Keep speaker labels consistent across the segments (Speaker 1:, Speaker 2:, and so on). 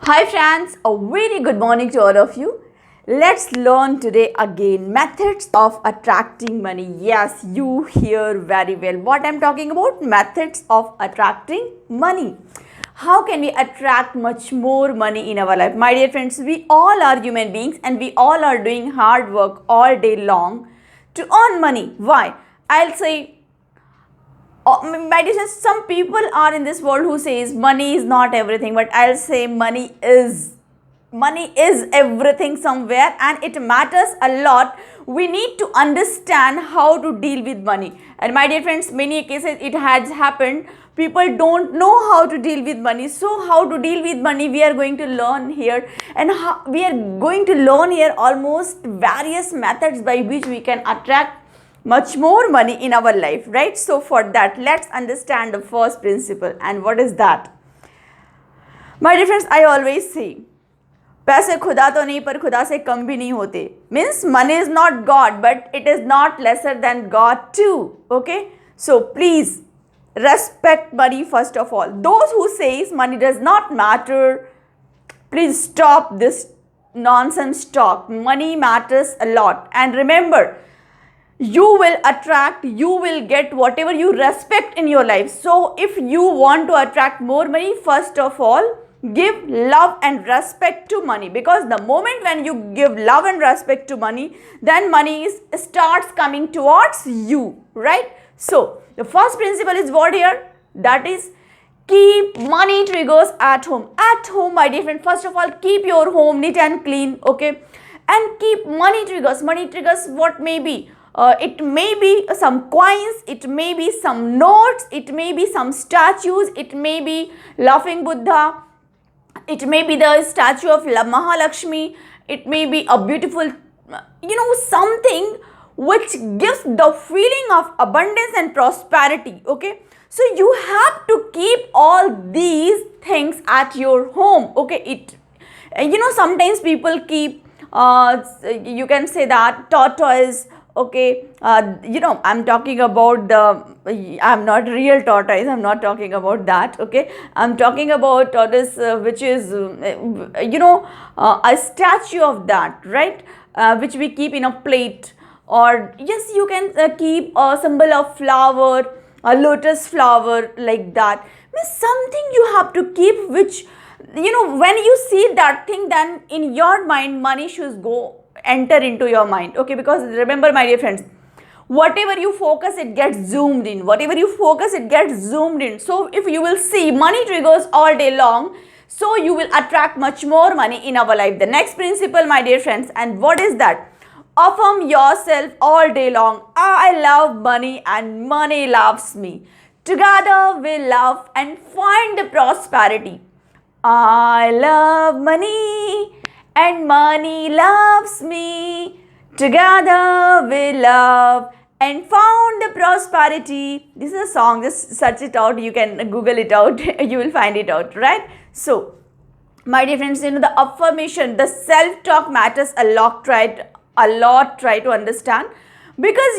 Speaker 1: Hi friends, a very good morning to all of you. Let's learn today again methods of attracting money. Yes, you hear very well what I'm talking about, methods of attracting money. How can we attract much more money in our life? My dear friends, we all are human beings and we all are doing hard work all day long to earn money. Why? I'll say by dear, some people are in this world who says money is not everything, but I'll say money is everything somewhere, and it matters a lot. We need to understand how to deal with money. And my dear friends, many cases it has happened, people don't know how to deal with money. So how to deal with money, we are going to learn here, and we are going to learn here almost various methods by which we can attract much more money in our life, right? So for that, let's understand the first principle. And what is that? My dear friends, I always say, पैसे खुदा तो नहीं पर खुदा से कम भी नहीं होते. Means money is not God, but it is not lesser than God too. Okay? So please respect money first of all. Those who says money does not matter, please stop this nonsense talk. Money matters a lot. And remember, you will attract, you will get whatever you respect in your life. So if you want to attract more money, first of all, give love and respect to money, because the moment when you give love and respect to money, then money starts coming towards you, right? So the first principle is what here? That is, keep money triggers at home. At home, my dear friend, first of all, keep your home neat and clean, okay? And keep money triggers. Money triggers, what may be? It may be some coins, it may be some notes, it may be some statues, it may be laughing Buddha, it may be the statue of Mahalakshmi, it may be a beautiful, something which gives the feeling of abundance and prosperity, okay? So you have to keep all these things at your home, okay? Sometimes people keep, you can say that tortoise, okay, I'm talking about I'm not real tortoise, I'm not talking about that, okay? I'm talking about tortoise, which is, a statue of that, right? Which we keep in a plate. Or yes, you can keep a symbol of flower, a lotus flower, like that. Means something you have to keep, which, when you see that thing, then in your mind, money should enter into your mind, okay? Because remember, my dear friends, whatever you focus, it gets zoomed in. Whatever you focus, it gets zoomed in. So if you will see money triggers all day long, so you will attract much more money in our life. The next principle, my dear friends, and what is that? Affirm yourself all day long. I love money and money loves me. Together we love and find the prosperity. I love money and money loves me. Together we love and found the prosperity. This is a song, just search it out, you can Google it out, you will find it out, right? So, my dear friends, the affirmation, the self-talk matters a lot, try to understand, because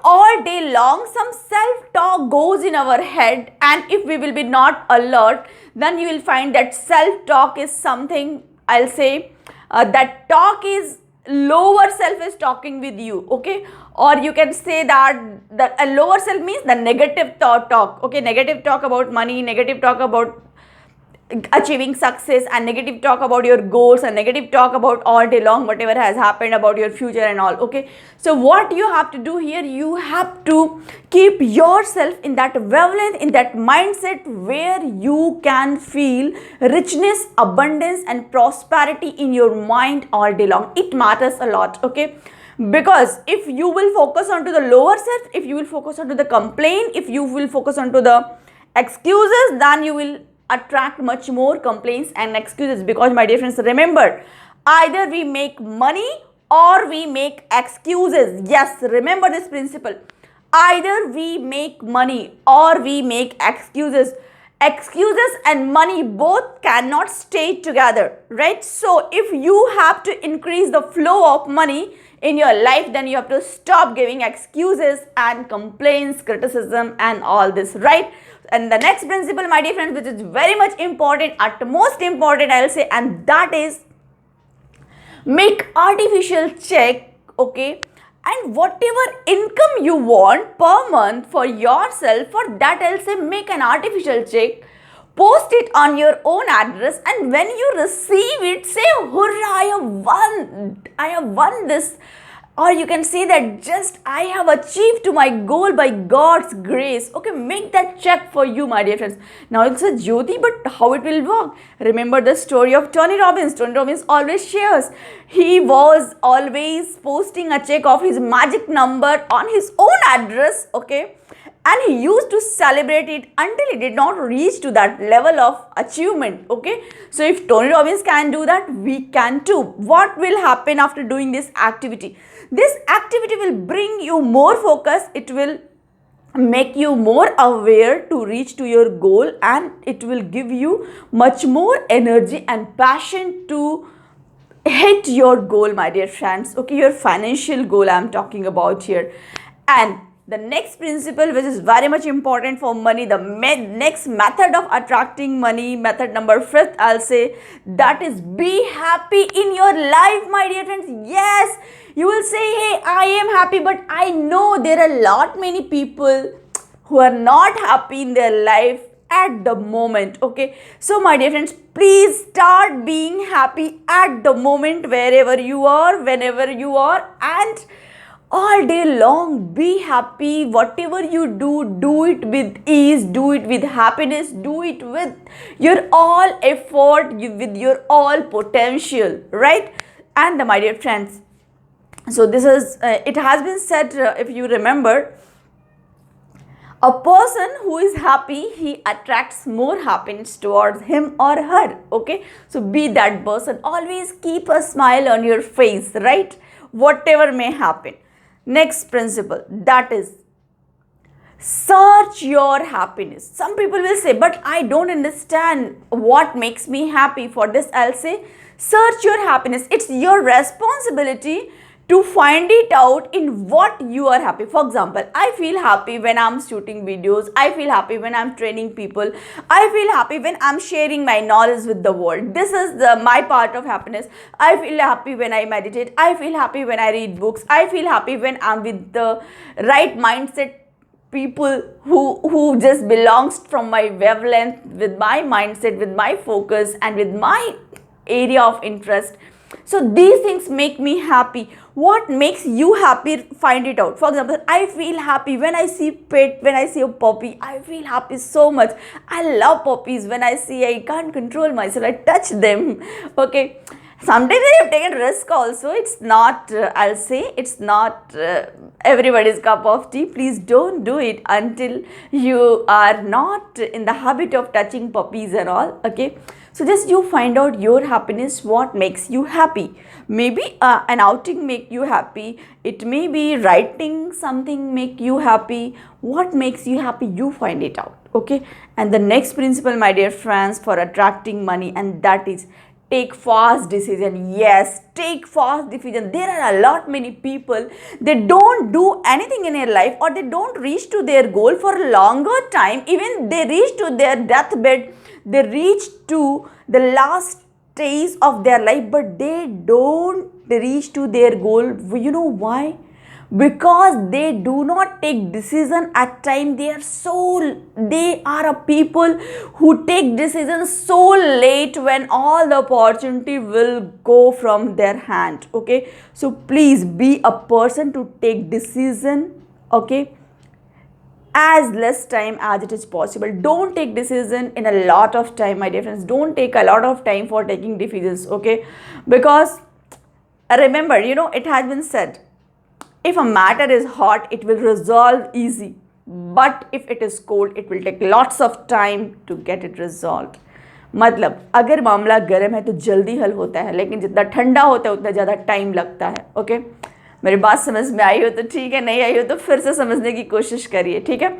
Speaker 1: all day long some self-talk goes in our head, and if we will be not alert, then you will find that self-talk is something, I'll say, that talk is lower self is talking with you, okay? Or you can say that a lower self means the negative talk, okay? Negative talk about money, negative talk about achieving success, and negative talk about your goals, and negative talk about all day long whatever has happened about your future and all, okay? So what you have to do here, you have to keep yourself in that wavelength, in that mindset where you can feel richness, abundance and prosperity in your mind all day long. It matters a lot, okay? Because if you will focus onto the lower self, if you will focus onto the complaint, if you will focus onto the excuses, then you will attract much more complaints and excuses. Because my dear friends, remember, either we make money or we make excuses. Yes, remember this principle. Either we make money or we make excuses. Excuses and money both cannot stay together, right? So if you have to increase the flow of money in your life, then you have to stop giving excuses and complaints, criticism and all this, right? And the next principle, my dear friends, which is very much important, at most important, I'll say, and that is make artificial check, okay, and whatever income you want per month for yourself, for that I'll say make an artificial check, post it on your own address, and when you receive it, say, hurrah, I have won this. Or you can say that just I have achieved to my goal by God's grace. Okay, make that check for you, my dear friends. Now it's a Jyoti, but how it will work? Remember the story of Tony Robbins. Tony Robbins always shares. He was always posting a check of his magic number on his own address, okay? And he used to celebrate it until he did not reach to that level of achievement, okay? So if Tony Robbins can do that, we can too. What will happen after doing this activity? This activity will bring you more focus. It will make you more aware to reach to your goal, and it will give you much more energy and passion to hit your goal, my dear friends. Okay, your financial goal I'm talking about here. And the next principle, which is very much important for money, the next method of attracting money, method number 5th, I'll say, that is be happy in your life, my dear friends. Yes, you will say, hey, I am happy, but I know there are a lot many people who are not happy in their life at the moment, okay? So my dear friends, please start being happy at the moment, wherever you are, whenever you are, and all day long be happy. Whatever you do it with ease, do it with happiness, do it with your all effort, with your all potential, right? And my dear friends, so this is it has been said, if you remember, a person who is happy, he attracts more happiness towards him or her, okay? So be that person. Always keep a smile on your face, right? Whatever may happen. Next principle, that is search your happiness. Some people will say, but I don't understand what makes me happy. For this, I'll say, search your happiness. It's your responsibility to find it out in what you are happy. For example, I feel happy when I'm shooting videos. I feel happy when I'm training people. I feel happy when I'm sharing my knowledge with the world. This is my part of happiness. I feel happy when I meditate. I feel happy when I read books. I feel happy when I'm with the right mindset people who just belongs from my wavelength, with my mindset, with my focus, and with my area of interest. So these things make me happy. What makes you happy? Find it out. For example, I feel happy when I see pet, when I see a puppy. I feel happy so much. I love puppies. When I see, I can't control myself. I touch them. Okay. Sometimes I have taken risk also. It's not, I'll say, it's not everybody's cup of tea. Please don't do it until you are not in the habit of touching puppies and all. Okay. So just you find out your happiness, what makes you happy. Maybe an outing make you happy. It may be writing something make you happy. What makes you happy, you find it out. Okay. And the next principle, my dear friends, for attracting money, and that is take fast decision. Yes, take fast decision. There are a lot many people, they don't do anything in their life, or they don't reach to their goal for a longer time. Even they reach to their deathbed, they reach to the last stage of their life, but they don't reach to their goal. You know why? Because they do not take decision at time. They are a people who take decisions so late when all the opportunity will go from their hand. Okay, so please be a person to take decision, okay, as less time as it is possible. Don't take decision in a lot of time, my dear friends. Don't take a lot of time for taking decisions, okay? Because remember, it has been said, if a matter is hot, it will resolve easy. But if it is cold, it will take lots of time to get it resolved. मतलब अगर मामला गर्म है तो जल्दी हल होता है, लेकिन जितना ठंडा होता है उतना ज़्यादा टाइम लगता है. ओके, मेरी बात समझ में आई हो तो ठीक है, नहीं आई हो तो फिर से समझने की कोशिश करिए. ठीक है,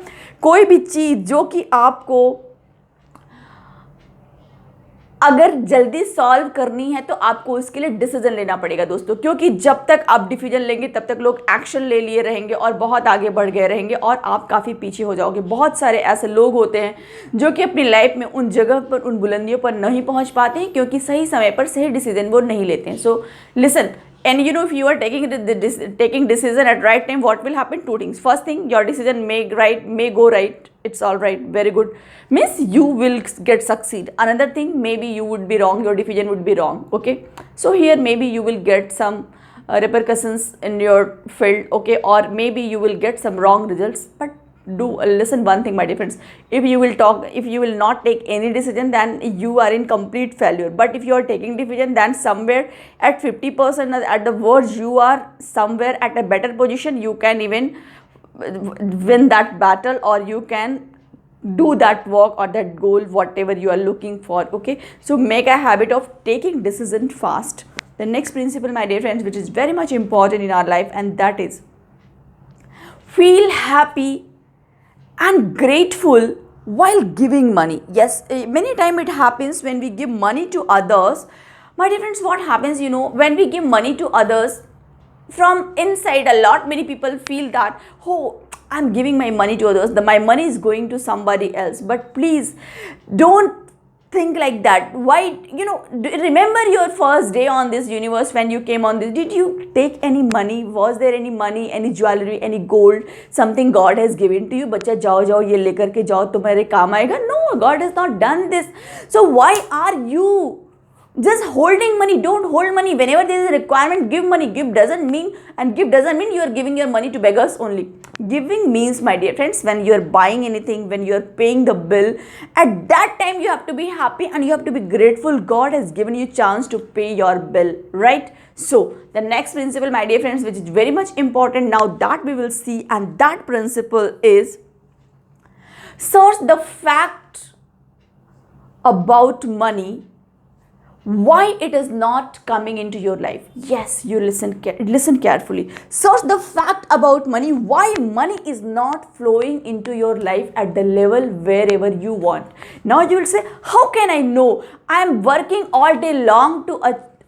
Speaker 1: कोई भी चीज़ जो कि आपको अगर जल्दी सॉल्व करनी है तो आपको इसके लिए डिसीजन लेना पड़ेगा दोस्तों, क्योंकि जब तक आप डिसीजन लेंगे तब तक लोग एक्शन ले लिए रहेंगे और बहुत आगे बढ़ गए रहेंगे और आप काफ़ी पीछे हो जाओगे। बहुत सारे ऐसे लोग होते हैं जो कि अपनी लाइफ में उन जगह पर, उन बुलंदियों पर नहीं पहुंच पाते हैं क्योंकि सही समय पर सही डिसीजन वो नहीं लेते हैं। So listen, and you know, if you are taking decision at right time, what will happen? Two things. First thing, your decision may go right. It's all right, very good, means you will get succeed. Another thing, maybe you would be wrong, your decision would be wrong. Okay, so here maybe you will get some repercussions in your field. Okay, or maybe you will get some wrong results. But do listen one thing, my dear friends, if you will not take any decision, then you are in complete failure. But if you are taking decision, then somewhere at 50% at the worst, you are somewhere at a better position. You can even win that battle, or you can do that work or that goal, whatever you are looking for. Okay, so make a habit of taking decision fast. The next principle, my dear friends, which is very much important in our life, and that is feel happy and grateful while giving money. Yes, many time it happens when we give money to others. My dear friends, what happens, you know, when we give money to others, from inside a lot many people feel that, oh, I'm giving my money to others, my money is going to somebody else. But please don't think like that. Why? You know, remember your first day on this universe, when you came on this, did you take any money? Was there any money, any jewelry, any gold, something God has given to you? बच्चा जाओ जाओ ये लेकर के जाओ, तुम्हारे काम आएगा. No, God has not done this. So why are you just holding money? Don't hold money. Whenever there is a requirement, give money. Give doesn't mean you are giving your money to beggars only. Giving means, my dear friends, when you are buying anything, when you are paying the bill, at that time you have to be happy and you have to be grateful. God has given you chance to pay your bill, right? So the next principle, my dear friends, which is very much important now that we will see, and that principle is search the fact about money, why it is not coming into your life. Yes, you listen carefully. Search the fact about money, why money is not flowing into your life at the level wherever you want. Now you will say, how can I know? I am working all day long to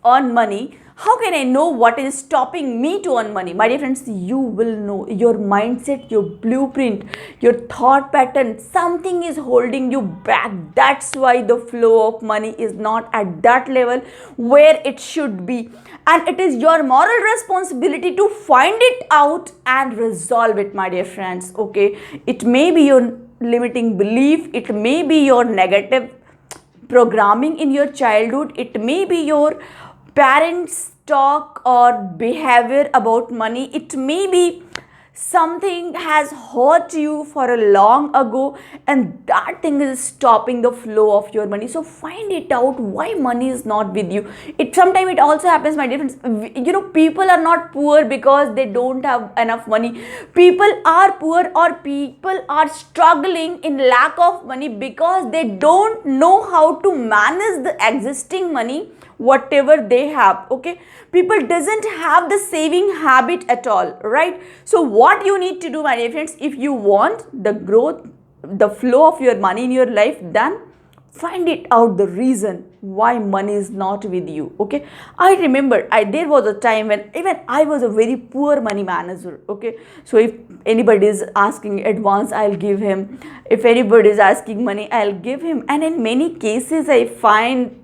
Speaker 1: earn money. How can I know what is stopping me to earn money? My dear friends, you will know. Your mindset, your blueprint, your thought pattern, something is holding you back. That's why the flow of money is not at that level where it should be. And it is your moral responsibility to find it out and resolve it, my dear friends. Okay, it may be your limiting belief, it may be your negative programming in your childhood, it may be your parents' talk or behavior about money, it may be something has hurt you for a long ago, and that thing is stopping the flow of your money. So find it out why money is not with you. It sometimes it also happens, my dear friends, you know, people are not poor because they don't have enough money. People are poor, or people are struggling in lack of money because they don't know how to manage the existing money whatever they have. Okay, people doesn't have the saving habit at all, right? So what you need to do, my dear friends, if you want the growth, the flow of your money in your life, then find it out the reason why money is not with you. Okay, I remember there was a time when even I was a very poor money manager. Okay, so if anybody is asking advance, I'll give him. If anybody is asking money, I'll give him. And in many cases I find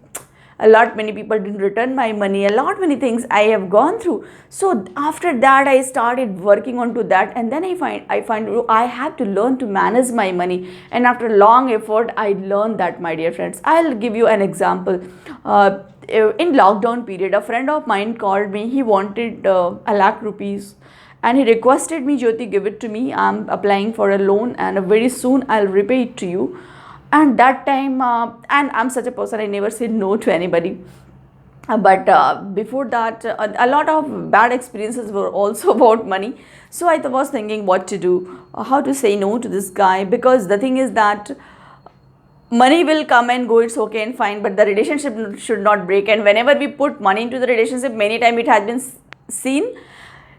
Speaker 1: many people didn't return my money, many things I have gone through. So after that I started working on to that, and then I find I have to learn to manage my money, and after long effort I learned that, my dear friends. I'll give you an example. In lockdown period, a friend of mine called me. He wanted a lakh rupees, and he requested me, Jyoti, give it to me, I'm applying for a loan and very soon I'll repay it to you. And that time, and I'm such a person, I never say no to anybody. But before that, a lot of bad experiences were also about money. So I was thinking what to do, how to say no to this guy, because the thing is that money will come and go, it's okay and fine, but the relationship should not break. And whenever we put money into the relationship, many times it has been seen,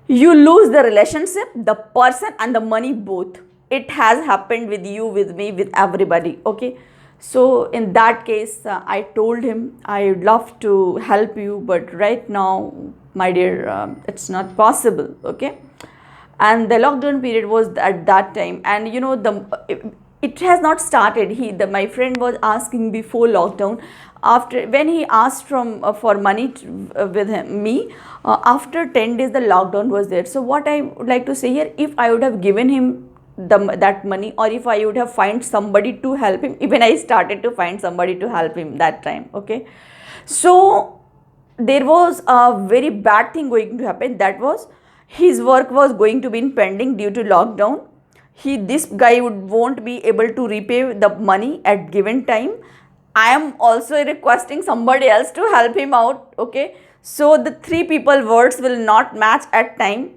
Speaker 1: you lose the relationship, the person and the money both. It has happened with you, with me, with everybody. Okay, So in that case, I told him I would love to help you, but right now, my dear, it's not possible. Okay, and the lockdown period was at that time, and you know it has not started. My friend was asking before lockdown. After when he asked for money with me, after 10 days the lockdown was there. So what I would like to say here, if I would have given him that money, or if I would have find somebody to help him, even I started to find somebody to help him that time. Okay, so there was a very bad thing going to happen. That was, his work was going to be in pending due to lockdown. This guy won't be able to repay the money at given time. I am also requesting somebody else to help him out. Okay, so the three people words will not match at time.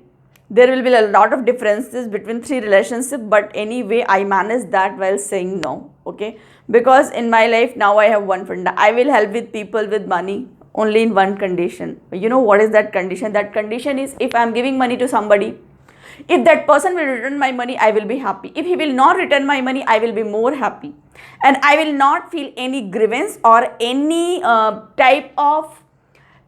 Speaker 1: There will be a lot of differences between three relationships, but anyway I manage that while saying no. Okay, because in my life now I have one friend. I will help with people with money only in one condition. You know what is that condition? That condition is, if I am giving money to somebody, if that person will return my money, I will be happy. If he will not return my money, I will be more happy, and I will not feel any grievance or any type of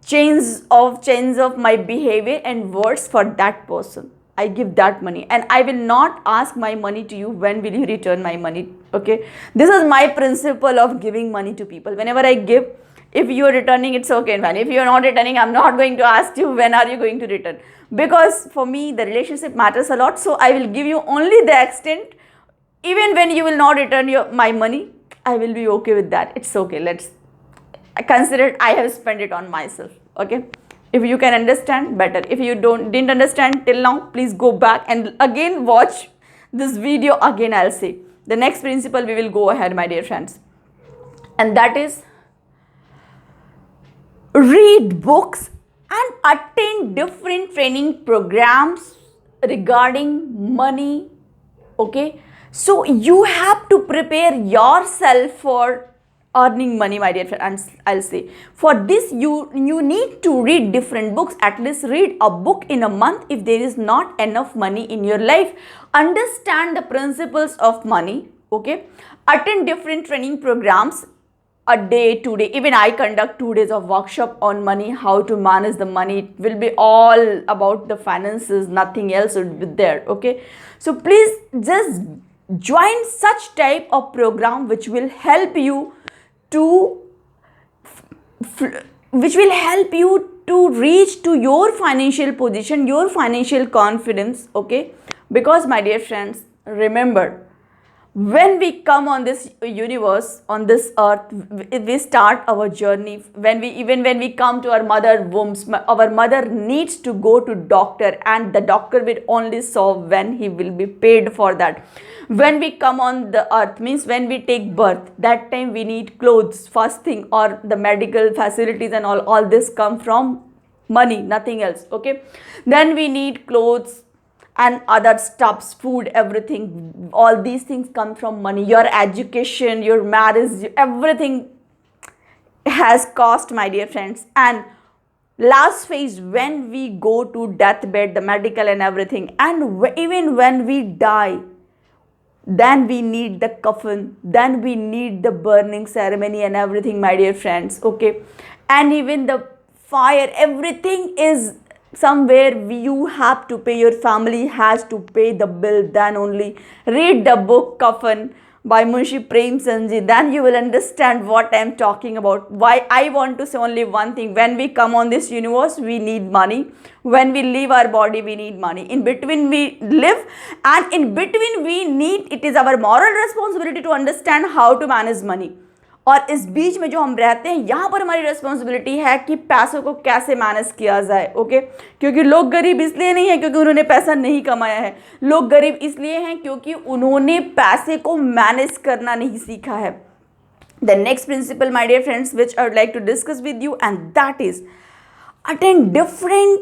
Speaker 1: change of my behavior and words for that person. I give that money, and I will not ask my money to you, when will you return my money. Okay, this is my principle of giving money to people. Whenever I give, if you are returning, it's okay, and if you are not returning, I'm not going to ask you when are you going to return, because for me the relationship matters a lot. So I will give you only the extent. Even when you will not return my money, I will be okay with that. It's okay, let's consider I have spent it on myself. Okay, if you can understand, better. If you didn't understand till now, please go back and again watch this video again. I'll say the next principle we will go ahead, my dear friends, and that is, read books and attend different training programs regarding money. Okay, so you have to prepare yourself for earning money, my dear friends. I'll say, for this you need to read different books. At least read a book in a month if there is not enough money in your life. Understand the principles of money. Okay, attend different training programs, a day, 2 day. Even I conduct 2 days of workshop on money, how to manage the money. It will be all about the finances, nothing else would be there. Okay, so please just join such type of program which will help you to reach to your financial position, your financial confidence. Okay, because my dear friends, remember, when we come on this universe, on this earth, we start our journey. When we come to our mother wombs, our mother needs to go to doctor, and the doctor will only solve when he will be paid for that. When we come on the earth, means when we take birth, that time we need clothes first thing, or the medical facilities and all this come from money, nothing else. Okay, then we need clothes and other stuffs, food, everything. All these things come from money. Your education, your marriage, everything has cost, my dear friends. And last phase, when we go to deathbed, the medical and everything, and even when we die, then we need the coffin, then we need the burning ceremony and everything, my dear friends. Okay, and even the fire, everything is somewhere you have to pay. Your family has to pay the bill. Then only read the book Coffin by Munshi Premchand ji, then you will understand what I am talking about. Why I want to say only one thing: when we come on this universe, we need money. When we leave our body, we need money. In between we live, and in between we need, it is our moral responsibility to understand how to manage money. और इस बीच में जो हम रहते हैं, यहाँ पर हमारी रिस्पॉन्सिबिलिटी है कि पैसों को कैसे मैनेज किया जाए. ओके, क्योंकि लोग गरीब इसलिए नहीं है क्योंकि उन्होंने पैसा नहीं कमाया है. लोग गरीब इसलिए हैं क्योंकि उन्होंने पैसे को मैनेज करना नहीं सीखा है. The next principle, my dear friends, which I would like to discuss with you, and that is attend different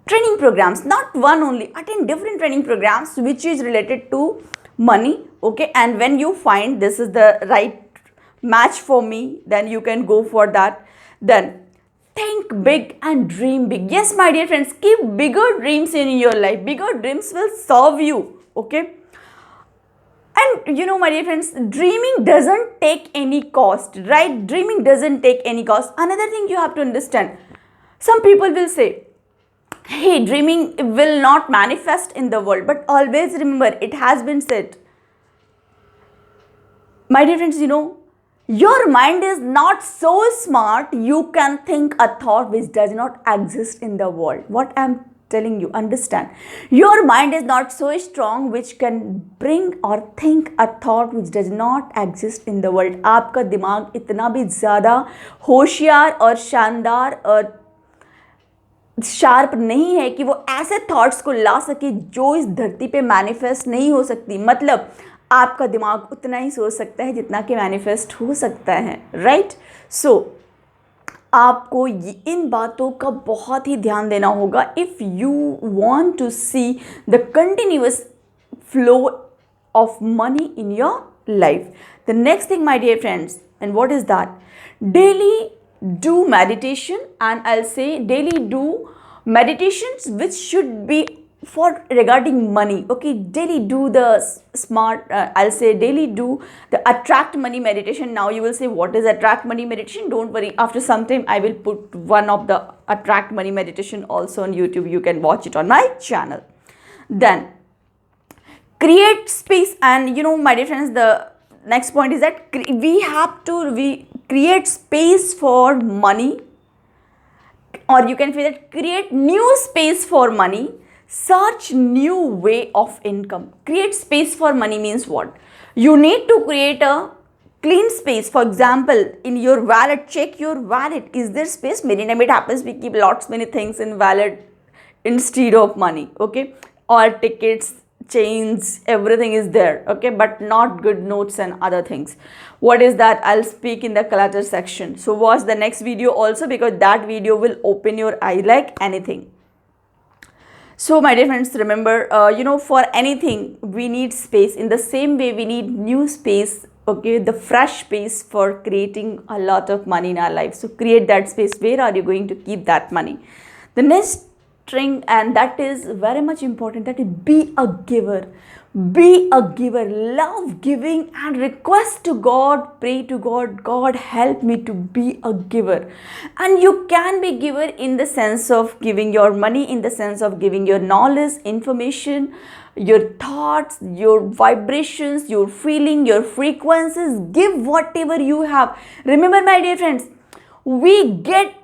Speaker 1: training programs. Not one only, attend different training programs which is related to money. Okay, and when you find this is the right match for me, then you can go for that. Then think big and dream big. Yes, my dear friends, keep bigger dreams in your life. Bigger dreams will serve you. Okay, And my dear friends, dreaming doesn't take any cost, right? Dreaming doesn't take any cost. Another thing you have to understand, some people will say, hey, dreaming will not manifest in the world. But always remember, it has been said, my dear friends, your mind is not so smart you can think a thought which does not exist in the world. What I'm telling you, understand. Your mind is not so strong which can bring or think a thought which does not exist in the world. आपका दिमाग इतना भी ज़्यादा होशियार और शानदार और sharp नहीं है कि वो ऐसे थॉट्स को ला सके जो इस धरती पे मैनिफेस्ट नहीं हो सकती. मतलब आपका दिमाग उतना ही सोच सकता है जितना कि मैनिफेस्ट हो सकता है, राइट? सो आपको इन बातों का बहुत ही ध्यान देना होगा if you want to see the continuous flow of money in your life. The next thing my dear friends, and what is that? Daily do meditation, and I'll say daily do meditations which should be for regarding money. Okay, daily do the smart I'll say daily do the attract money meditation. Now you will say, what is attract money meditation? Don't worry, after some time I will put one of the attract money meditation also on YouTube. You can watch it on my channel. Then create space, and my dear friends, the next point is that we create space for money, or you can say that create new space for money, search new way of income. Create space for money means what? You need to create a clean space. For example, in your wallet, check your wallet. Is there space? Many times it happens we keep many things in wallet instead of money, okay? Or tickets, chains, everything is there, okay, but not good notes and other things. What is that? I'll speak in the clutter section. So watch the next video also, because that video will open your eye like anything. So my dear friends, remember, for anything we need space. In the same way we need new space, okay, the fresh space for creating a lot of money in our life. So create that space. Where are you going to keep that money? The next string, and that is very much important, that is be a giver. Be a giver. Love giving and request to God, pray to God, God help me to be a giver. And you can be giver in the sense of giving your money, in the sense of giving your knowledge, information, your thoughts, your vibrations, your feeling, your frequencies. Give whatever you have. Remember my dear friends, we get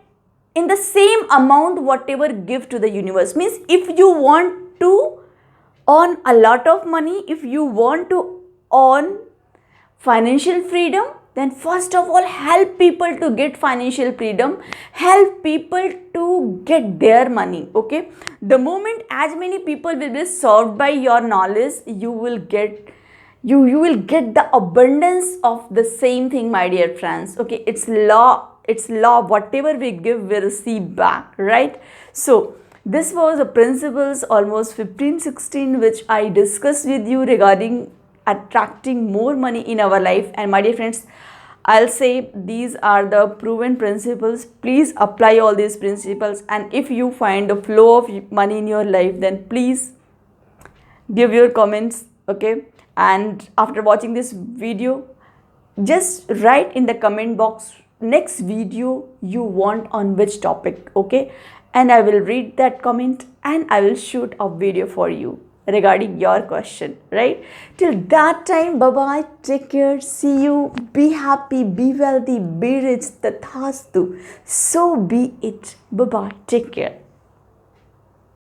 Speaker 1: in the same amount whatever give to the universe. Means if you want to earn a lot of money, if you want to earn financial freedom, then first of all help people to get financial freedom, help people to get their money, okay? The moment as many people will be served by your knowledge, you will get the abundance of the same thing, my dear friends, okay? It's law, whatever we give we receive back, right? So this was the principles, almost 15-16, which I discussed with you regarding attracting more money in our life. And my dear friends, I'll say these are the proven principles. Please apply all these principles, and if you find the flow of money in your life, then please give your comments, okay? And after watching this video, just write in the comment box next video you want on which topic, okay? And I will read that comment and I will shoot a video for you regarding your question, right? Till that time, bye bye, take care, see you, be happy, be wealthy, be rich, tathastu, so be it. Bye bye, take care.